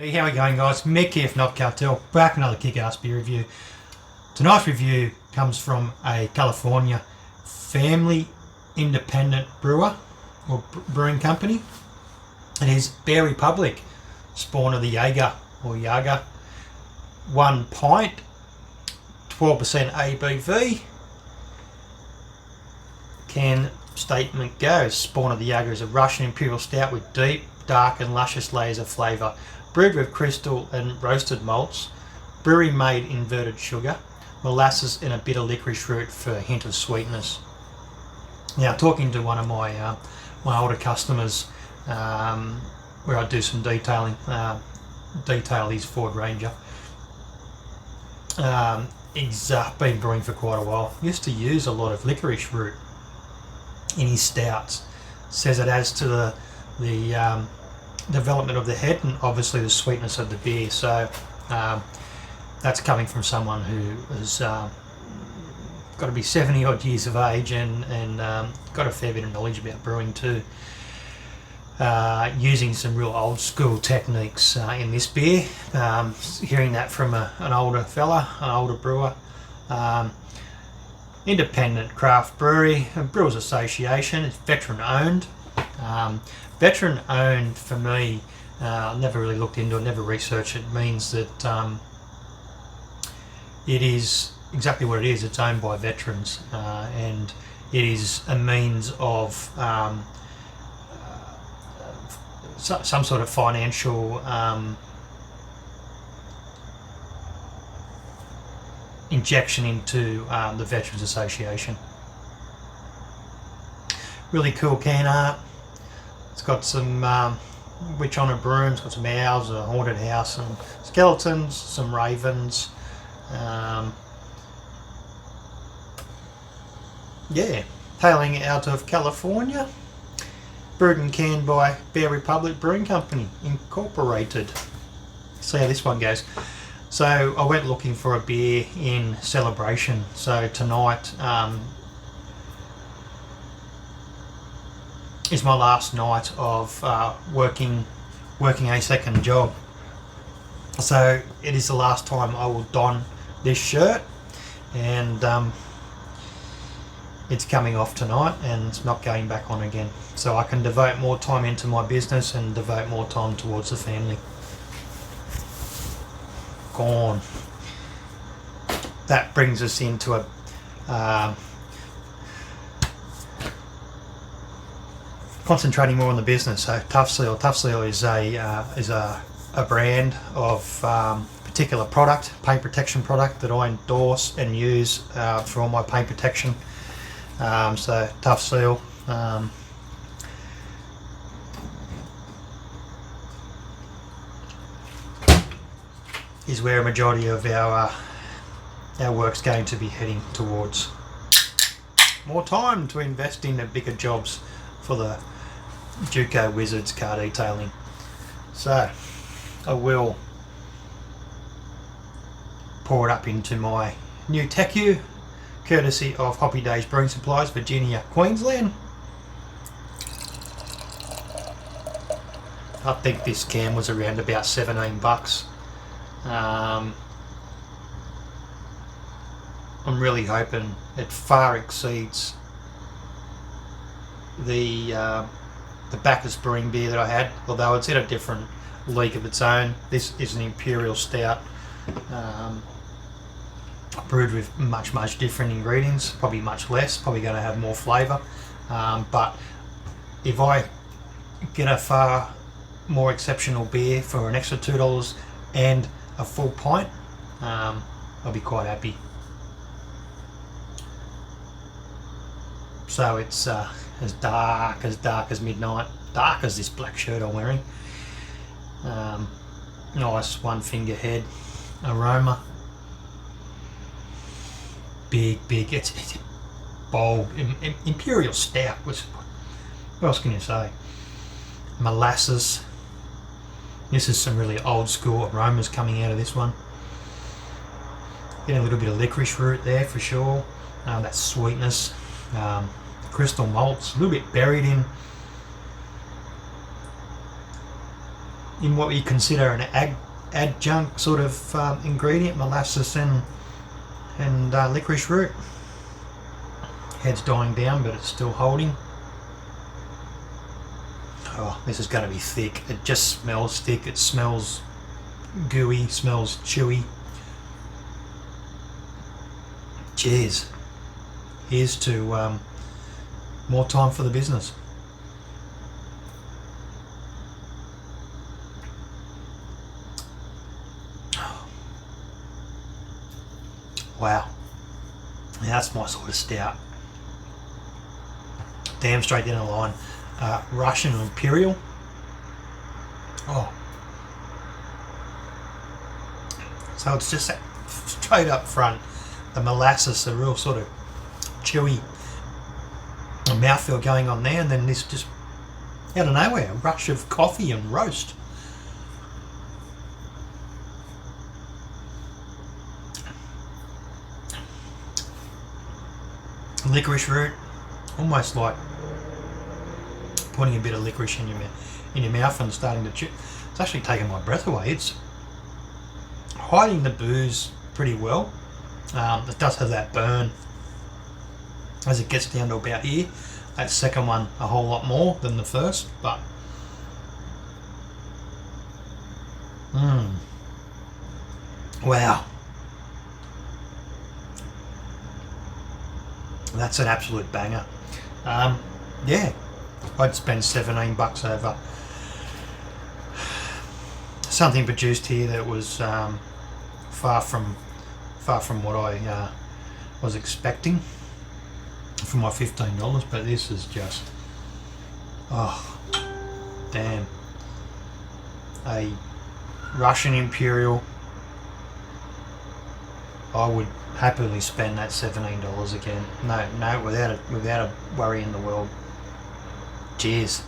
Hey, how are we going, guys? Mick here from Not Cartel, back another kick-ass beer review. Tonight's review comes from a California family independent brewer or brewing company. It is Bear Republic, spawn of the Yaga or Yaga. 1 pint, 12% ABV. Can statement goes, spawn of the Yaga is a Russian Imperial Stout with deep, dark and luscious layers of flavour. Brewed with crystal and roasted malts, brewery made inverted sugar, molasses and a bit of licorice root for a hint of sweetness. Now, talking to one of my older customers, where I do some detailing, detail his Ford Ranger. He's been brewing for quite a while. Used to use a lot of licorice root in his stouts. Says it adds to the development of the head and obviously the sweetness of the beer. So that's coming from someone who has got to be 70 odd years of age and got a fair bit of knowledge about brewing too. Using some real old school techniques in this beer. Hearing that from an older fella, an older brewer. Independent craft brewery, a Brewers Association. It's veteran owned. Veteran owned for me, never really looked into it, never researched it, means that it is exactly what it is. It's owned by veterans, and it is a means of some sort of financial injection into the Veterans Association. Really cool can art. It's got some witch on a broom, it's got some owls, a haunted house, and skeletons, some ravens. Yeah, hailing out of California. Brewed and canned by Bear Republic Brewing Company, Incorporated. See how this one goes. So I went looking for a beer in celebration. So tonight is my last night of working a second job. So it is the last time I will don this shirt, and it's coming off tonight and it's not going back on again. So I can devote more time into my business and devote more time towards the family. Gone. That brings us into a concentrating more on the business. So Tough Seal. Tough Seal is a brand of particular product, paint protection product that I endorse and use for all my paint protection. So Tough Seal. Is where a majority of our work's going to be heading towards. More time to invest in the bigger jobs for the Duco Wizards car detailing. So I will pour it up into my new Tecu, courtesy of Hoppy Days Brewing Supplies, Virginia, Queensland. I think this can was around about $17. I'm really hoping it far exceeds the Bacchus Brewing beer that I had, although it's in a different league of its own. This is an Imperial Stout, brewed with much different ingredients, probably much less, probably going to have more flavour, but if I get a far more exceptional beer for an extra $2 and a full pint, I'll be quite happy. So it's as dark as midnight, dark as this black shirt I'm wearing. Nice one finger head aroma. Big, it's bold. Imperial Stout. What else can you say? Molasses. This is some really old school aromas coming out of this one. Getting a little bit of licorice root there for sure. That sweetness. Crystal malts, a little bit buried in in what you consider an adjunct sort of ingredient, molasses and licorice root. Head's dying down, but it's still holding. Oh, this is going to be thick. It just smells thick. It smells gooey, smells chewy. Cheers. Here's to more time for the business. Wow. Now that's my sort of stout. Damn straight down the line. Russian Imperial. Oh. So it's just straight up front. The molasses, a real sort of chewy mouthfeel going on there, and then this just out of nowhere, a rush of coffee and roast. Licorice root, almost like putting a bit of licorice in your mouth and starting to chew. It's actually taking my breath away. It's hiding the booze pretty well. It does have that burn as it gets down to about here. That second one a whole lot more than the first, but wow, that's an absolute banger. Yeah, I'd spend $17 over something produced here that was far from what I was expecting for my $15, but this is just, oh damn, a Russian Imperial. I would happily spend that $17 again. No, without a worry in the world. Cheers.